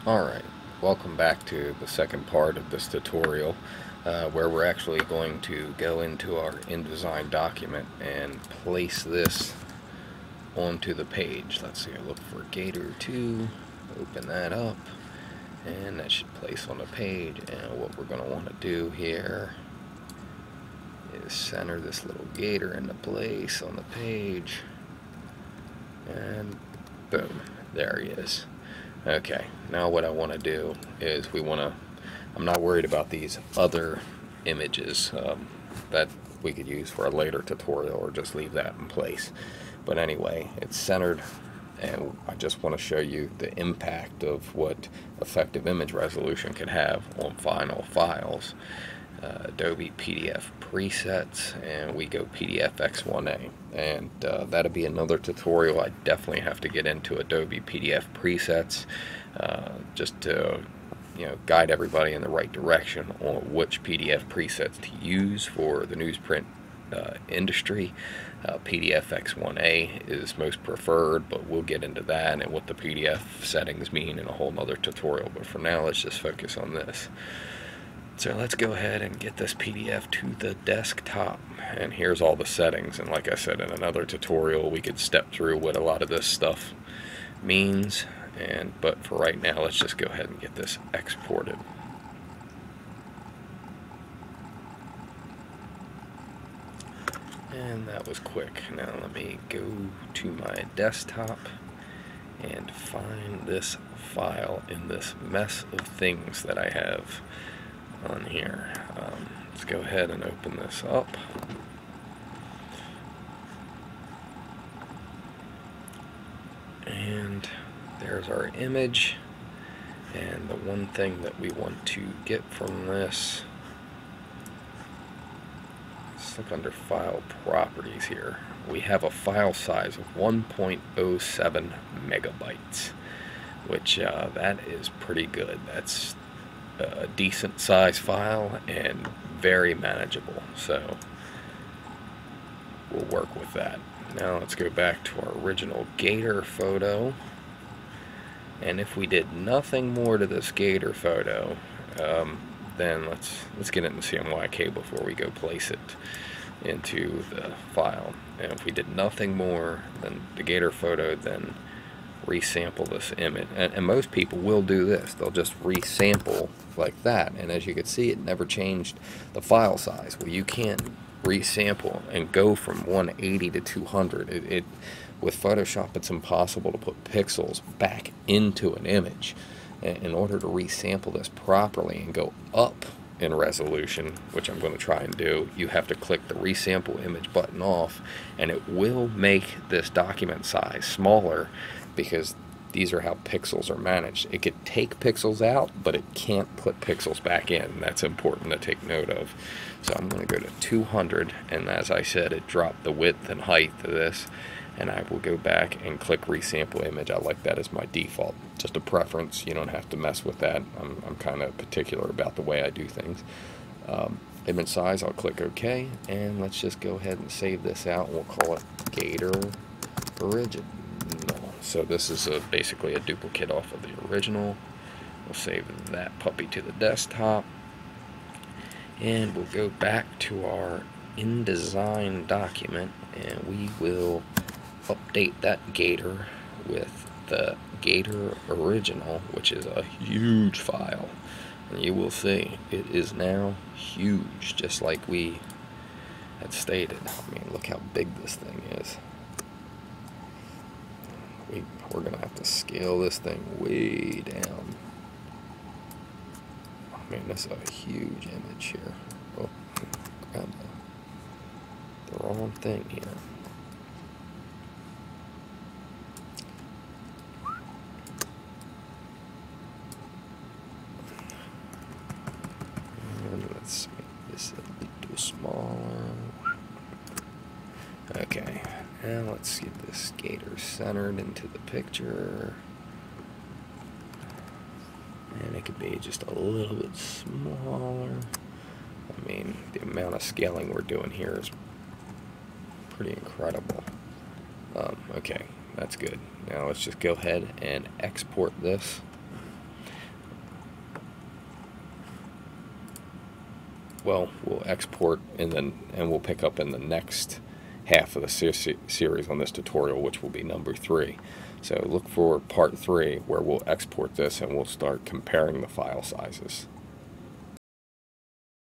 Alright, welcome back to the second part of this tutorial where we're actually going to go into our InDesign document and place this onto the page. Let's see, look for Gator 2, open that up, and that should place on the page. And what we're going to want to do here is center this little gator into place on the page, and boom, there he is. Okay, now what I want to do is I'm not worried about these other images that we could use for a later tutorial, or just leave that in place. But anyway, it's centered, and I just want to show you the impact of what effective image resolution could have on final files. Adobe PDF presets, and we go PDF X1A, and that'll be another tutorial. I definitely have to get into Adobe PDF presets just to guide everybody in the right direction on which PDF presets to use for the newsprint industry. PDF X1A is most preferred, but we'll get into that and what the PDF settings mean in a whole nother tutorial. But for now, let's just focus on this. So let's go ahead and get this PDF to the desktop, and here's all the settings. And like I said, in another tutorial we could step through what a lot of this stuff means, but for right now, let's just go ahead and get this exported. And that was quick. Now let me go to my desktop and find this file in this mess of things that I have on here. Let's go ahead and open this up. And there's our image. And the one thing that we want to get from this, let's look under file properties here. We have a file size of 1.07 megabytes, which that is pretty good. That's a decent size file and very manageable, so we'll work with that. Now let's go back to our original gator photo, and if we did nothing more to this gator photo, then let's get it in CMYK before we go place it into the file. And if we did nothing more than the gator photo, then resample this image, and most people will do this. They'll just resample like that, and as you can see, it never changed the file size. Well, you can't resample and go from 180 to 200. With Photoshop, it's impossible to put pixels back into an image. In order to resample this properly and go up in resolution, which I'm going to try and do, you have to click the resample image button off, and it will make this document size smaller, because these are how pixels are managed. It could take pixels out, but it can't put pixels back in. That's important to take note of. So I'm going to go to 200, and as I said, it dropped the width and height of this, and I will go back and click resample image. I like that as my default. Just a preference. You don't have to mess with that. I'm kind of particular about the way I do things. Image size, I'll click OK, and let's just go ahead and save this out. We'll call it Gator Original. So this is basically a duplicate off of the original. We'll save that puppy to the desktop, and we'll go back to our InDesign document, and we will update that gator with the Gator Original, which is a huge file. And you will see it is now huge, just like we had stated. I mean, look how big this thing is. We're going to have to scale this thing way down. I mean, this is a huge image here. Oh, grab the wrong thing here. And let's make this a little smaller. Okay. And let's get this gator centered into the picture. And it could be just a little bit smaller. I mean, the amount of scaling we're doing here is pretty incredible. Okay, that's good. Now let's just go ahead and export this. well, we'll export and we'll pick up in the next half of the series on this tutorial, which will be number 3. So look for part 3 where we'll export this and we'll start comparing the file sizes.